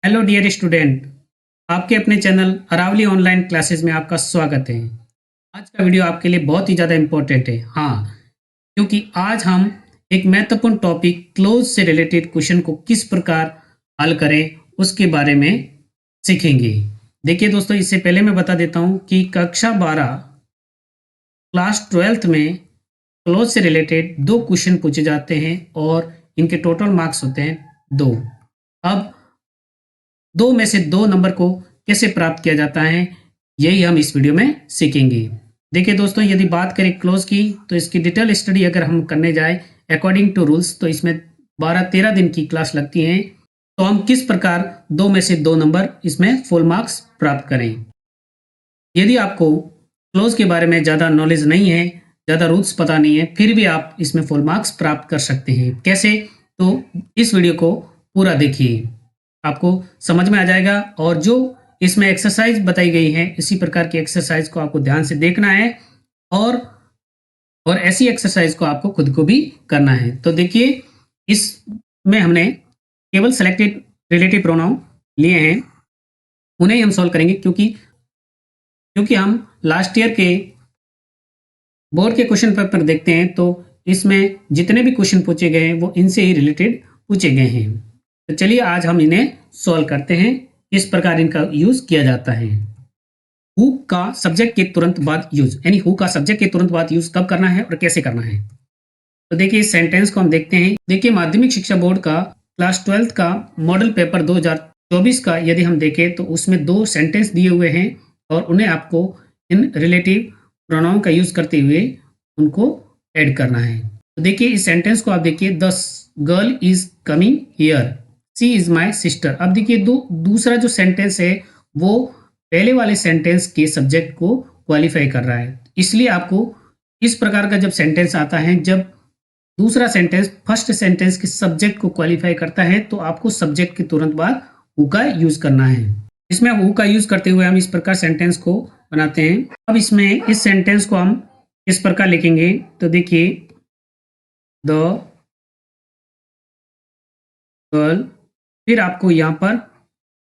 Hello dear student, आपके अपने channel Aravalli online classes में आपका स्वागत है। आज का वीडियो आपके लिए बहुत ही ज़्यादा इम्पोर्टेंट है। हाँ, क्योंकि आज हम एक महत्वपूर्ण टॉपिक क्लोज से रिलेटेड क्वेश्चन को किस प्रकार हल करें उसके बारे में सीखेंगे। देखिए दोस्तों, इससे पहले मैं बता देता हूँ कि कक्षा 12 क्लास 12th में क्लोज से रिलेटेड 2 क्वेश्चन पूछे जाते हैं और इनके टोटल मार्क्स होते हैं 2। अब 2 में से 2 नंबर को कैसे प्राप्त किया जाता है, यही हम इस वीडियो में सीखेंगे। देखिए दोस्तों, यदि बात करें क्लोज की, तो इसकी डिटेल स्टडी अगर हम करने जाए अकॉर्डिंग टू रूल्स, तो इसमें 12-13 दिन की क्लास लगती है। तो हम किस प्रकार 2 में से 2 नंबर इसमें फुल मार्क्स प्राप्त करें। यदि आपको क्लोज के बारे में ज़्यादा नॉलेज नहीं है, ज़्यादा रूल्स पता नहीं है, फिर भी आप इसमें फुल मार्क्स प्राप्त कर सकते हैं। कैसे? तो इस वीडियो को पूरा देखिए, आपको समझ में आ जाएगा। और जो इसमें एक्सरसाइज बताई गई है, इसी प्रकार की एक्सरसाइज को आपको ध्यान से देखना है और ऐसी एक्सरसाइज को आपको खुद को भी करना है। तो देखिए, इसमें हमने केवल सेलेक्टेड रिलेटिव प्रोनाउन लिए हैं, उन्हें हम सॉल्व करेंगे क्योंकि हम लास्ट ईयर के बोर्ड के क्वेश्चन पेपर देखते हैं, तो इसमें जितने भी क्वेश्चन पूछे गए हैं वो इनसे ही रिलेटेड पूछे गए हैं। तो चलिए आज हम इन्हें सॉल्व करते हैं, किस प्रकार इनका यूज किया जाता है। हु का सब्जेक्ट के तुरंत बाद यूज, यानी हु का सब्जेक्ट के तुरंत बाद यूज कब करना है और कैसे करना है। तो देखिए, इस सेंटेंस को हम देखते हैं। देखिए, माध्यमिक शिक्षा बोर्ड का क्लास 12th का मॉडल पेपर 2024 का यदि हम देखें, तो उसमें 2 सेंटेंस दिए हुए हैं और उन्हें आपको इन रिलेटिव प्रोनाउन का यूज करते हुए उनको ऐड करना है। तो देखिए, इस सेंटेंस को आप देखिए, the girl is coming here, she is my sister. अब देखिए, दूसरा जो सेंटेंस है वो पहले वाले सेंटेंस के सब्जेक्ट को क्वालिफाई कर रहा है। इसलिए आपको इस प्रकार का जब सेंटेंस आता है, जब दूसरा सेंटेंस फर्स्ट सेंटेंस के सब्जेक्ट को क्वालिफाई करता है, तो आपको सब्जेक्ट के तुरंत बाद हु का यूज करना है। इसमें हु का यूज करते हुए हम इस प्रकार सेंटेंस को बनाते हैं। अब इसमें इस सेंटेंस को हम इस प्रकार लिखेंगे। तो देखिए, द गर्ल, फिर आपको यहाँ पर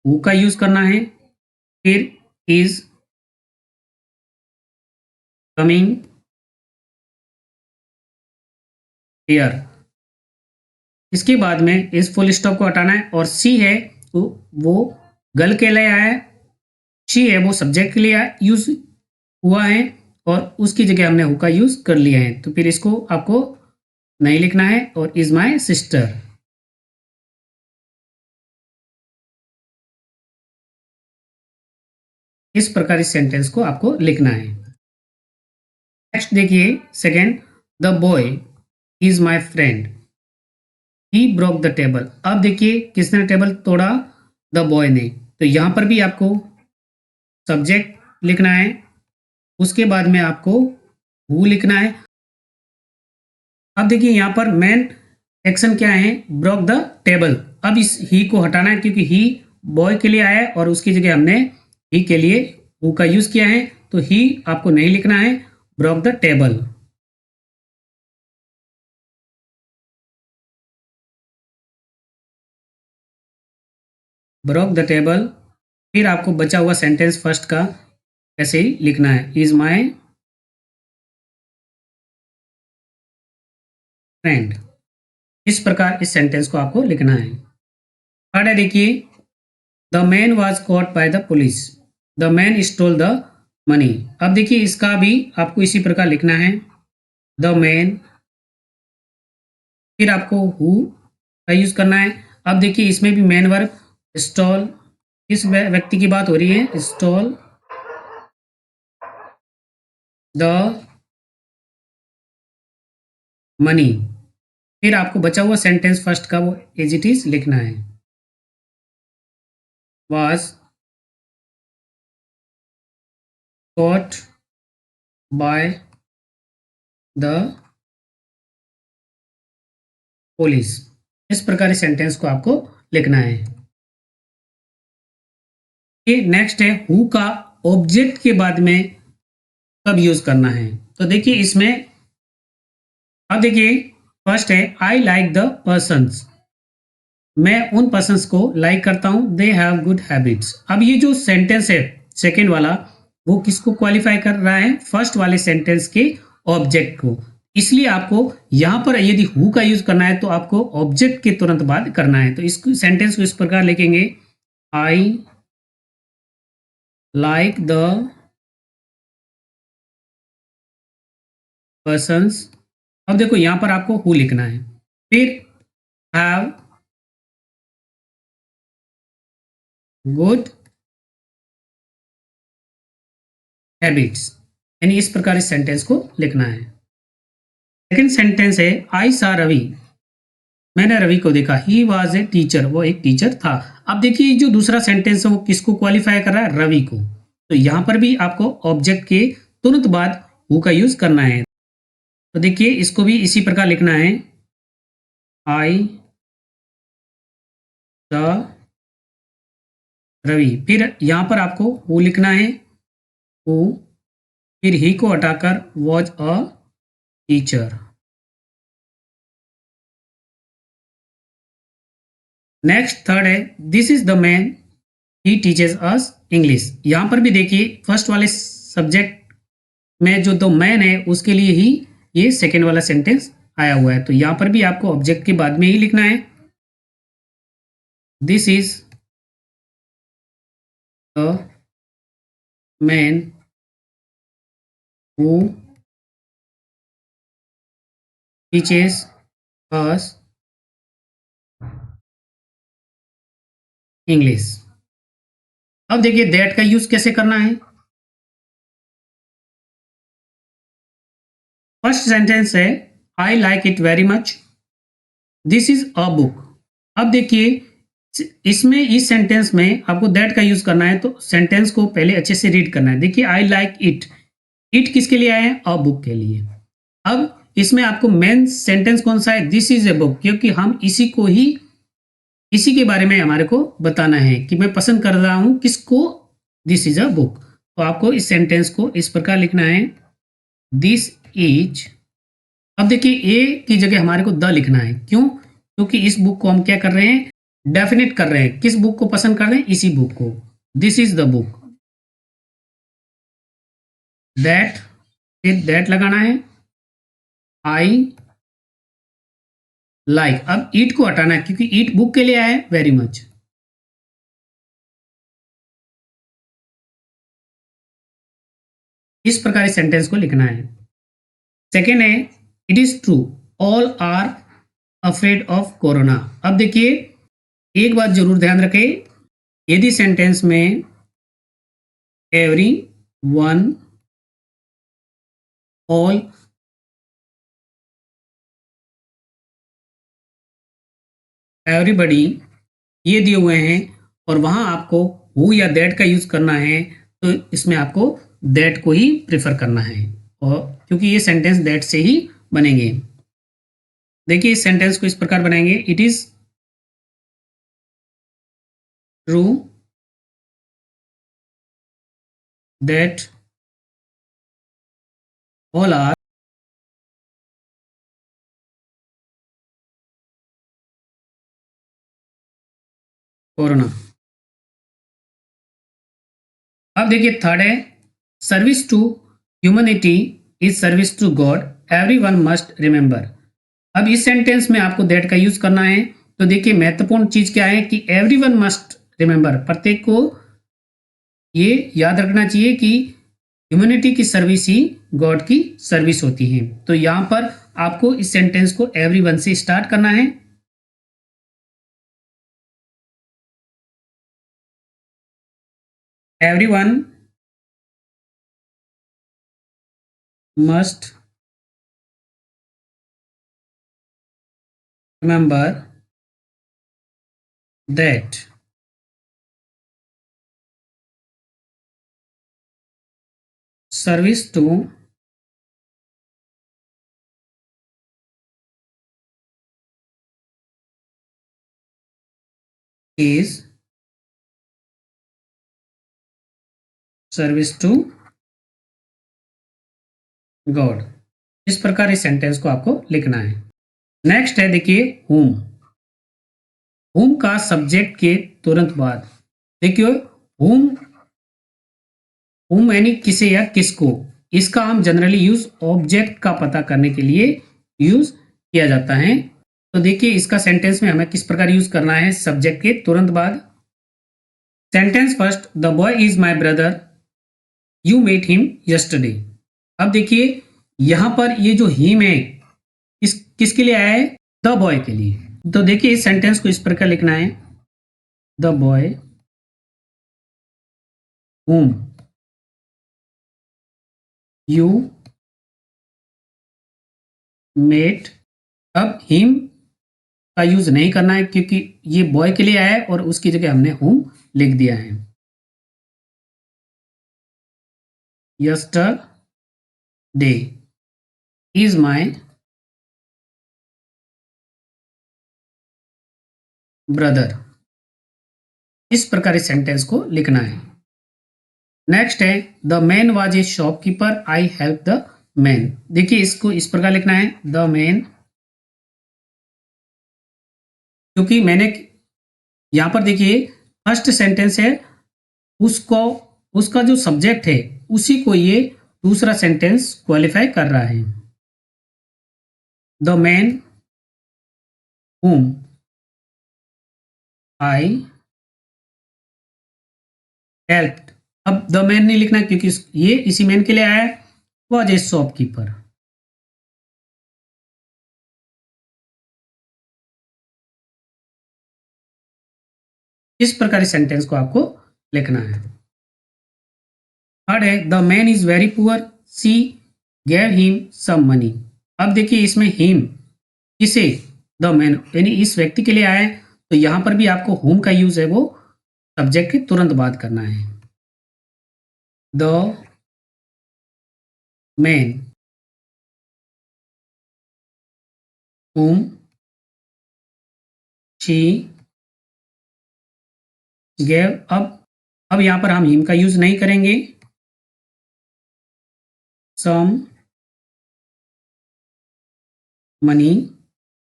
हु का यूज करना है, फिर इज कमिंग हियर। इसके बाद में इस फुल स्टॉप को हटाना है और सी है तो वो गर्ल के लिए आया है, शी है वो सब्जेक्ट के लिए यूज हुआ है और उसकी जगह हमने हु का यूज कर लिया है। तो फिर इसको आपको नहीं लिखना है और इज माई सिस्टर। इस प्रकार इस सेंटेंस को आपको लिखना है। नेक्स्ट देखिए, second, the boy is my friend, he broke the table. अब देखिए, किसने टेबल तोड़ा? द बॉय ने। तो यहां पर भी आपको सब्जेक्ट लिखना है, उसके बाद में आपको हु लिखना है। अब देखिए, यहाँ पर मेन एक्शन क्या है? Broke the table. अब इस ही को हटाना है क्योंकि ही बॉय के लिए आया है और उसकी जगह हमने ही के लिए हु का यूज किया है। तो ही आपको नहीं लिखना है, broke the table. Broke the table. फिर आपको बचा हुआ सेंटेंस फर्स्ट का ऐसे ही लिखना है, इज माई फ्रेंड। इस प्रकार इस सेंटेंस को आपको लिखना है। थर्ड है, देखिए, the man was caught by the police, the man stole the money. अब देखिए, इसका भी आपको इसी प्रकार लिखना है, द मैन, फिर आपको हु का यूज करना है। अब देखिए, इसमें भी मैन वर्ब स्टॉल, किस व्यक्ति की बात हो रही है? Stall the money. फिर आपको बचा हुआ सेंटेंस फर्स्ट का वो एज इट इज लिखना है, was caught by the police. इस प्रकार इस सेंटेंस को आपको लिखना है। ये नेक्स्ट है, हु का ऑब्जेक्ट के बाद में कब यूज करना है। तो देखिए, इसमें अब देखिए, फर्स्ट है, आई लाइक द पर्सन्स। मैं उन पर्सन्स को लाइक करता हूँ, दे हैव गुड हैबिट्स। अब ये जो सेंटेंस है सेकेंड वाला, वो किसको क्वालिफाई कर रहा है? फर्स्ट वाले सेंटेंस के ऑब्जेक्ट को। इसलिए आपको यहाँ पर यदि हु का यूज करना है तो आपको ऑब्जेक्ट के तुरंत बाद करना है। तो इस सेंटेंस को इस प्रकार लिखेंगे, आई लाइक द पर्सन्स। अब देखो यहाँ पर आपको हु लिखना है, फिर हैव गुड हैबिट्स, यानी इस प्रकार इस सेंटेंस को लिखना है। सेकंड सेंटेंस है, आई सा रवि। मैंने रवि को देखा, ही वॉज ए टीचर, वो एक टीचर था। अब देखिए जो दूसरा सेंटेंस है वो किसको क्वालिफाई कर रहा है? रवि को। तो यहां पर भी आपको ऑब्जेक्ट के तुरंत बाद हु का यूज करना है। तो देखिए इसको भी इसी प्रकार लिखना है, आई द रवि, फिर यहां पर आपको हु लिखना है, हु, फिर ही को हटाकर was a teacher. Next third है, this is the man he teaches us English. यहां पर भी देखिए फर्स्ट वाले सब्जेक्ट में जो द मैन है उसके लिए ही ये सेकेंड वाला सेंटेंस आया हुआ है। तो यहां पर भी आपको ऑब्जेक्ट के बाद में ही लिखना है, this is the man who teaches us English. अब देखिए दैट का यूज कैसे करना है। फर्स्ट सेंटेंस है, I like it very much, this is a book. अब देखिए इसमें इस सेंटेंस में आपको दैट का यूज करना है, तो सेंटेंस को पहले अच्छे से रीड करना है। देखिए आई लाइक इट, इट किसके लिए आया है? अ बुक के लिए। अब इसमें आपको मेन सेंटेंस कौन सा है? दिस इज ए बुक, क्योंकि हम इसी को ही, इसी के बारे में हमारे को बताना है कि मैं पसंद कर रहा हूं किसको? This is a book. तो आपको इस सेंटेंस को इस प्रकार लिखना है, दिस इज। अब देखिए ए की जगह हमारे को द लिखना है, क्यों? क्योंकि इस बुक को हम क्या कर रहे हैं? डेफिनेट कर रहे हैं। किस बुक को पसंद कर रहे हैं? इसी बुक को। This is the book. That, फिर दैट लगाना है, आई लाइक। अब ईट को हटाना है क्योंकि ईट बुक के लिए आया है, वेरी मच। इस प्रकार इस सेंटेंस को लिखना है। सेकेंड है, it is true all are afraid of corona. अब देखिए एक बात जरूर ध्यान रखें, यदि सेंटेंस में एवरी वन, ऑल, एवरीबडी ये दिए हुए हैं और वहां आपको हु या दैट का यूज करना है, तो इसमें आपको दैट को ही प्रेफर करना है, और क्योंकि ये सेंटेंस दैट से ही बनेंगे। देखिए इस सेंटेंस को इस प्रकार बनाएंगे, it is true that all are corona. अब देखिए थर्ड है, service to humanity is service to God, every one must remember. अब इस सेंटेंस में आपको दैट का यूज करना है। तो देखिए महत्वपूर्ण चीज क्या है कि एवरी वन मस्ट रिमेंबर, प्रत्येक को ये याद रखना चाहिए कि ह्यूमैनिटी की सर्विस ही गॉड की सर्विस होती है। तो यहां पर आपको इस सेंटेंस को एवरी वन से स्टार्ट करना है। Every one must remember that service to is service to God. इस प्रकार इस सेंटेंस को आपको लिखना है। नेक्स्ट है देखिए होम। whom का सब्जेक्ट के तुरंत बाद, देखिए whom यानी किसे या किसको, इसका हम जनरली यूज ऑब्जेक्ट का पता करने के लिए यूज किया जाता है। तो देखिए इसका सेंटेंस में हमें किस प्रकार यूज करना है सब्जेक्ट के तुरंत बाद। Sentence first, the boy is my brother, you met him yesterday. अब देखिए यहां पर ये जो हिम है किसके लिए आया है, द बॉय के लिए। तो देखिए इस सेंटेंस को इस प्रकार लिखना है, the boy whom you met। अब हिम का यूज नहीं करना है क्योंकि ये बॉय के लिए आया है और उसकी जगह हमने whom लिख दिया है। yesterday is my ब्रदर, इस प्रकार इस सेंटेंस को लिखना है। नेक्स्ट है, the man was a shopkeeper, I help the man. देखिए इसको इस प्रकार लिखना है, द मैन, क्योंकि मैंने यहां पर देखिए फर्स्ट सेंटेंस है, उसको उसका जो सब्जेक्ट है उसी को ये दूसरा सेंटेंस क्वालिफाई कर रहा है। The man whom I helped। अब द मैन नहीं लिखना क्योंकि ये इसी मैन के लिए आया है, वॉज ए शॉपकीपर। इस प्रकार इस सेंटेंस को आपको लिखना है। थर्ड है, the man is very poor, she gave him some money. अब देखिए इसमें हिम किसे, द मैन यानी इस व्यक्ति के लिए आया है, तो यहां पर भी आपको होम का यूज है वो सब्जेक्ट के तुरंत बाद करना है। The man whom she gave। अब यहां पर हम हिम का यूज नहीं करेंगे, सम मनी,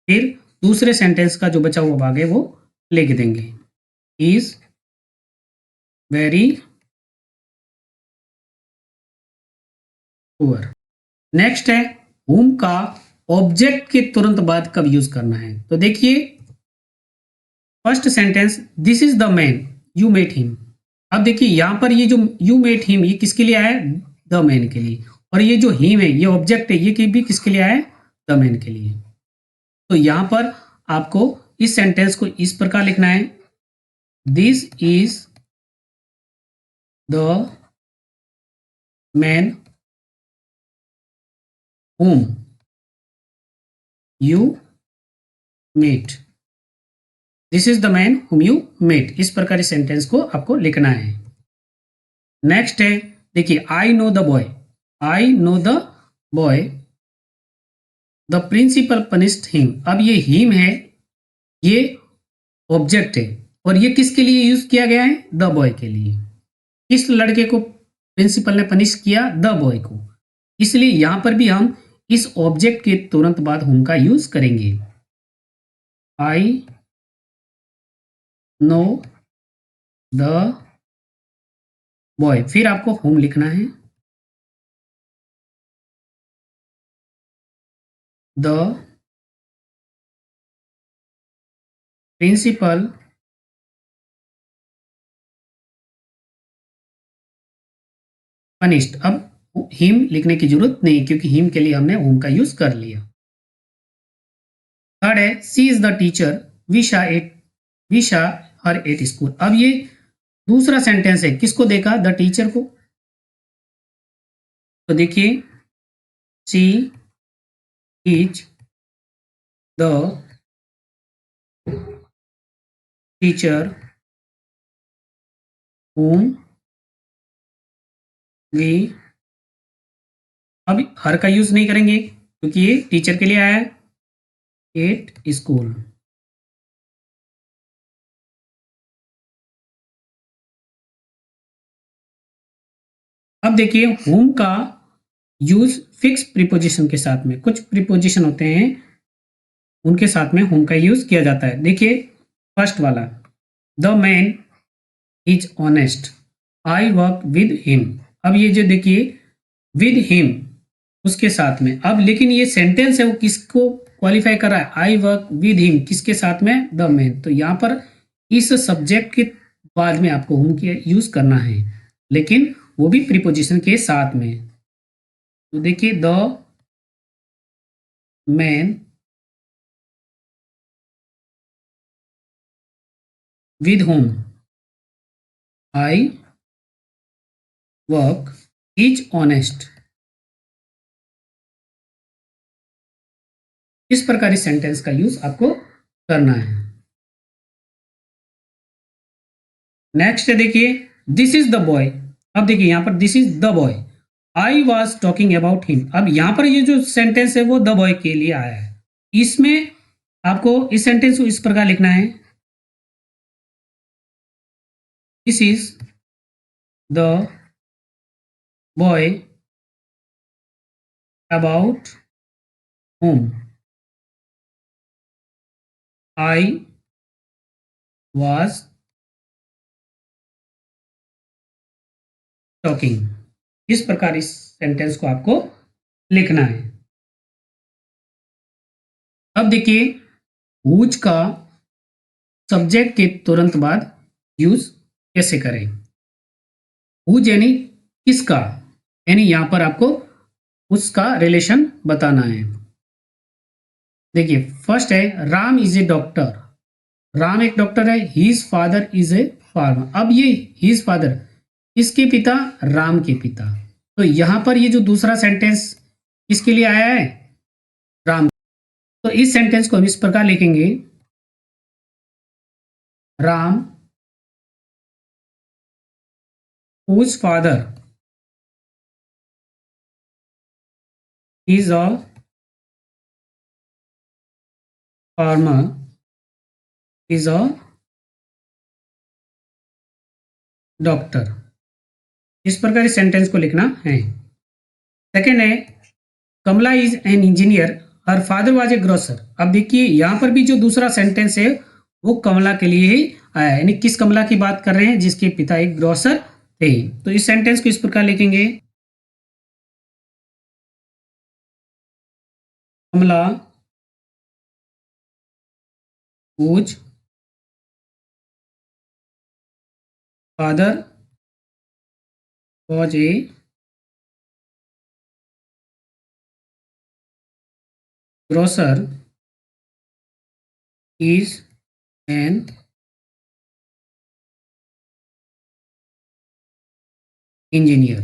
फिर दूसरे सेंटेंस का जो बचा हुआ भाग है वो लिख देंगे, इज वेरी पुअर। नेक्स्ट है, whom का ऑब्जेक्ट के तुरंत बाद कब यूज करना है। तो देखिए first sentence, this is the man you met him. अब देखिए यहां पर ये जो यू मेट हिम ये किसके लिए आया है, द मैन के लिए, और ये जो हिम है ये ऑब्जेक्ट है ये भी किसके लिए आया है, द मैन के लिए। तो यहां पर आपको इस सेंटेंस को इस प्रकार लिखना है, this is the man whom you meet। This is the man whom you meet। इस प्रकार इस सेंटेंस को आपको लिखना है। नेक्स्ट है, देखिए I know the boy, I know the boy, the principal punished him. अब ये हिम है, ये ऑब्जेक्ट है और ये किसके लिए यूज किया गया है, द बॉय के लिए। किस लड़के को प्रिंसिपल ने पनिश किया, द बॉय को, इसलिए यहां पर भी हम इस ऑब्जेक्ट के तुरंत बाद whom का यूज करेंगे। आई नो द बॉय, फिर आपको whom लिखना है, द प्रिंसिपल पनिश्ड। अब हिम लिखने की जरूरत नहीं क्योंकि हिम के लिए हमने whom का यूज कर लिया। थर्ड है, she is the teacher, we शा हर एट स्कूल। अब ये दूसरा सेंटेंस है, किसको देखा, द टीचर को। तो देखिए she is the teacher whom we, अब हर का यूज नहीं करेंगे क्योंकि ये टीचर के लिए आया है, एट स्कूल। अब देखिए whom का यूज फिक्स प्रीपोजिशन के साथ में, कुछ प्रीपोजिशन होते हैं उनके साथ में whom का यूज किया जाता है। देखिए फर्स्ट वाला, the man is honest, I work with him. अब ये जो देखिए विद हिम, उसके साथ में, अब लेकिन ये सेंटेंस है वो किसको क्वालिफाई कर रहा है, आई वर्क विद हिम किसके साथ में, द मैन। तो यहाँ पर इस सब्जेक्ट के बाद में आपको हुम के यूज करना है, लेकिन वो भी प्रीपोजिशन के साथ में। तो देखिए the man with home I work is honest. इस प्रकार इस सेंटेंस का यूज आपको करना है। नेक्स्ट देखिए दिस इज द बॉय। अब देखिए यहां पर this is the boy, I was talking about him. अब यहां पर ये जो सेंटेंस है वो द बॉय के लिए आया है। इसमें आपको इस सेंटेंस को इस प्रकार लिखना है, this is the boy about home I was talking. इस प्रकार इस सेंटेंस को आपको लिखना है। अब देखिए हुज का सब्जेक्ट के तुरंत बाद यूज कैसे करें। हुज यानी किसका, यानी यहां पर आपको उसका रिलेशन बताना है। देखिए फर्स्ट है Ram is a doctor, Ram एक डॉक्टर है, his father is a farmer. अब ये हीज फादर किसके पिता, राम के पिता। तो यहां पर ये जो दूसरा सेंटेंस किसके लिए आया है, राम। तो इस सेंटेंस को हम इस प्रकार लिखेंगे, Ram whose father is a farmer is a doctor. इस प्रकार इस सेंटेंस को लिखना है। सेकेंड है Kamala is an engineer, her father was a grocer. अब देखिए यहां पर भी जो दूसरा सेंटेंस है वो कमला के लिए ही आया है, यानी किस कमला की बात कर रहे हैं, जिसके पिता एक ग्रोसर थे। तो इस सेंटेंस को इस प्रकार लिखेंगे, Kamala whose father was a grocer is an engineer।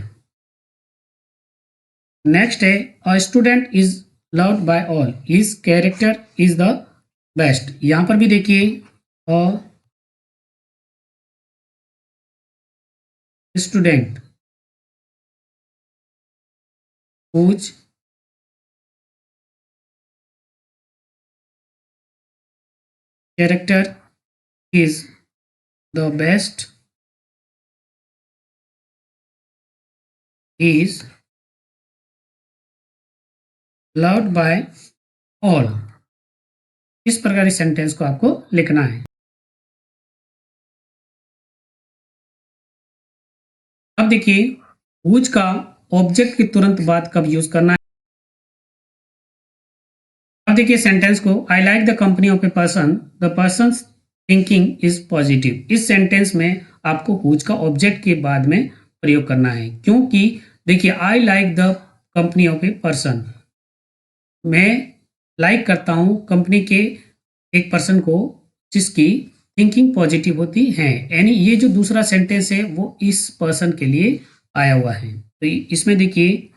Next है a student is loved by all, his character is the best. यहां पर भी देखिए a student whose character is the best is loved by all. इस प्रकार इस sentence को आपको लिखना है। अब देखिए हुज का ऑब्जेक्ट के तुरंत बाद कब यूज करना है। अब देखिए सेंटेंस को, I like the company of a person, the person thinking is positive. इस सेंटेंस में आपको हुज का ऑब्जेक्ट के बाद में प्रयोग करना है, क्योंकि देखिए I like the company of a person, मैं लाइक करता हूं कंपनी के एक पर्सन को जिसकी थिंकिंग पॉजिटिव होती है, यानी ये जो दूसरा सेंटेंस है वो इस पर्सन के लिए आया हुआ है। तो इसमें देखिए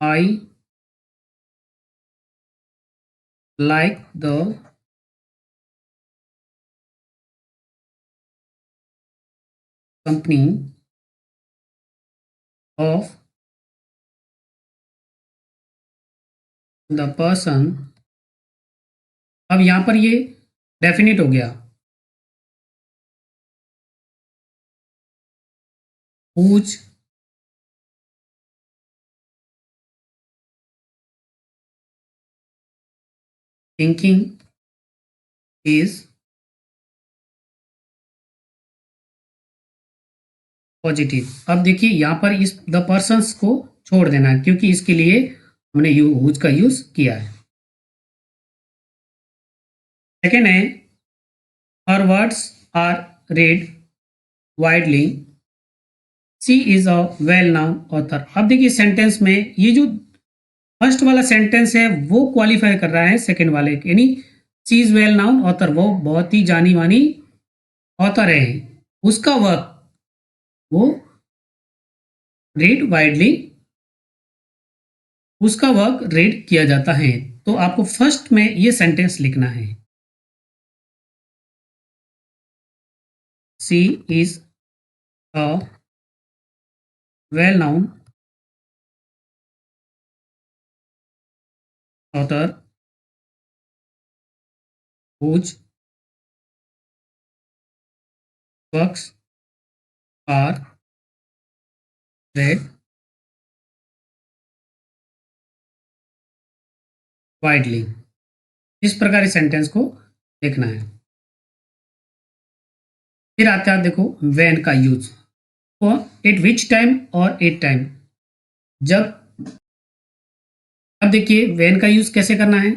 I like the company of the person. अब यहां पर ये डेफिनेट हो गया, हुज थिंकिंग इज पॉजिटिव। अब देखिए यहाँ पर इस द पर्सन्स को छोड़ देना है क्योंकि इसके लिए हमने यूज का यूज किया है। सेकेंड है her words are read widely, she is a well known author. अब देखिए सेंटेंस में ये जो फर्स्ट वाला सेंटेंस है वो क्वालिफाई कर रहा है सेकेंड वाले, यानी सी इज वेल नाउन ऑथर, वो बहुत ही जानी मानी ऑथर है, उसका वर्क वो रीड वाइडली, उसका वर्क रीड किया जाता है। तो आपको फर्स्ट में ये सेंटेंस लिखना है, she is a well known author whose works are read widely। इस प्रकार इस सेंटेंस को लिखना है। फिर आता है देखो व्हेन का यूज, एट विच टाइम और एट टाइम। जब, अब देखिए व्हेन का यूज कैसे करना है।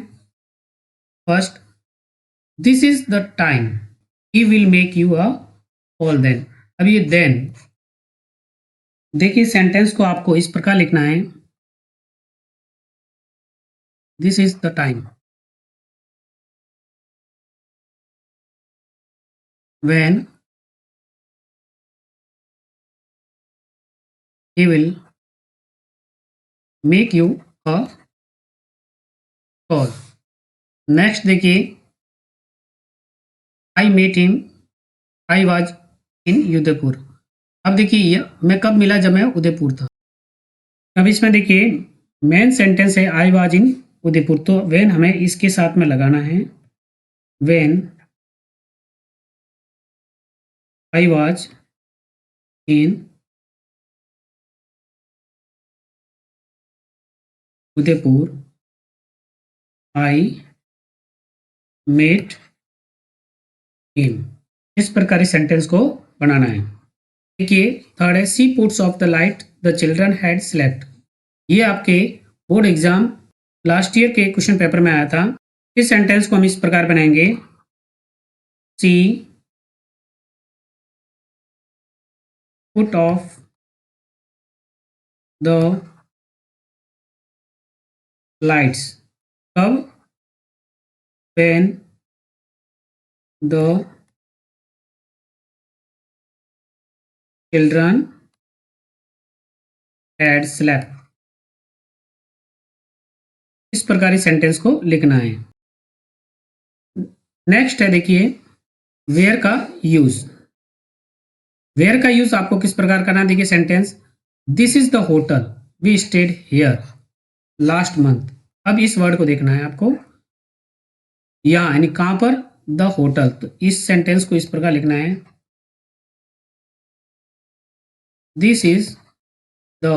First, this is the time he will make you a all then. अब ये देन, देखिए सेंटेंस को आपको इस प्रकार लिखना है, this is the time when he will make you a call. Next देखिए, I met him, I was in Udaipur. अब देखिए ये मैं कब मिला, जब मैं उदयपुर था। अब इसमें देखिए मेन सेंटेंस है आई वॉज इन उदयपुर, तो वेन हमें इसके साथ में लगाना है, when I was in Udaipur I met him. इस प्रकार इस सेंटेंस को बनाना है। देखिए थर्ड है she puts off the light the children had slept. ये आपके बोर्ड एग्जाम लास्ट ईयर के क्वेश्चन पेपर में आया था। इस सेंटेंस को हम इस प्रकार बनाएंगे, सी पुट ऑफ द लाइट्स, कब, when the children had slept. इस प्रकार इस सेंटेंस को लिखना है। नेक्स्ट है देखिए वेयर का यूज। वेयर का यूज आपको किस प्रकार करना है, देखिए sentence, this is the hotel we stayed here last month. अब इस वर्ड को देखना है आपको, यहाँ यानी कहाँ पर, द होटल। तो इस सेंटेंस को इस प्रकार लिखना है, this is the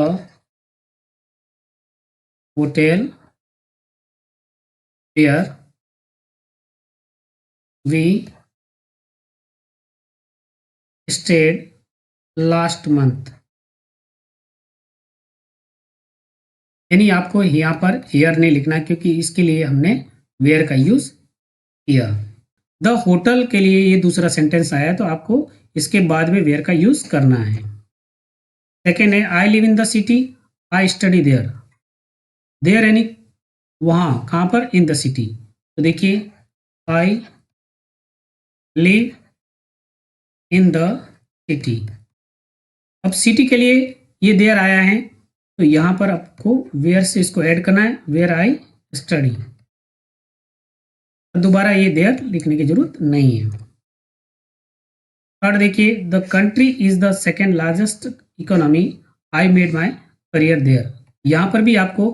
hotel where we stayed last month. यानी आपको यहाँ पर हियर नहीं लिखना क्योंकि इसके लिए हमने वेयर का यूज किया। द होटल के लिए ये दूसरा सेंटेंस आया, तो आपको इसके बाद में वेयर का यूज करना है। सेकेंड है I live in the city I study there. There यानी वहाँ, कहाँ पर, इन द सिटी। तो देखिए I live in the city. अब सिटी के लिए ये देयर आया है, तो यहाँ पर आपको वेयर से इसको ऐड करना है, वेयर आई स्टडी। दोबारा ये देयर लिखने की जरूरत नहीं है। थर्ड देखिए the country is the second largest economy I made my career there. यहाँ पर भी आपको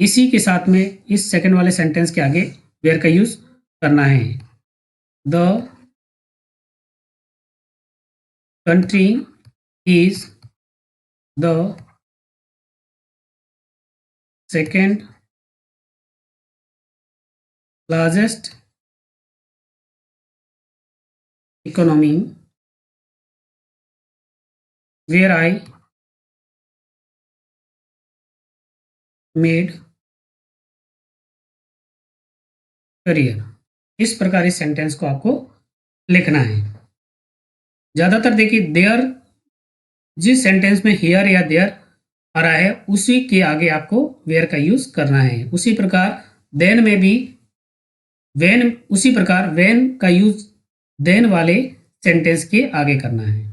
इसी के साथ में इस सेकेंड वाले सेंटेंस के आगे वेयर का यूज करना है। The country is the second largest economy where I made career. इस प्रकार इस सेंटेंस को आपको लिखना है। ज़्यादातर देखिए देयर, जिस सेंटेंस में हियर या देयर आ रहा है उसी के आगे आपको वेयर का यूज करना है। उसी प्रकार देन में भी वेन, उसी प्रकार वेन का यूज देन वाले सेंटेंस के आगे करना है।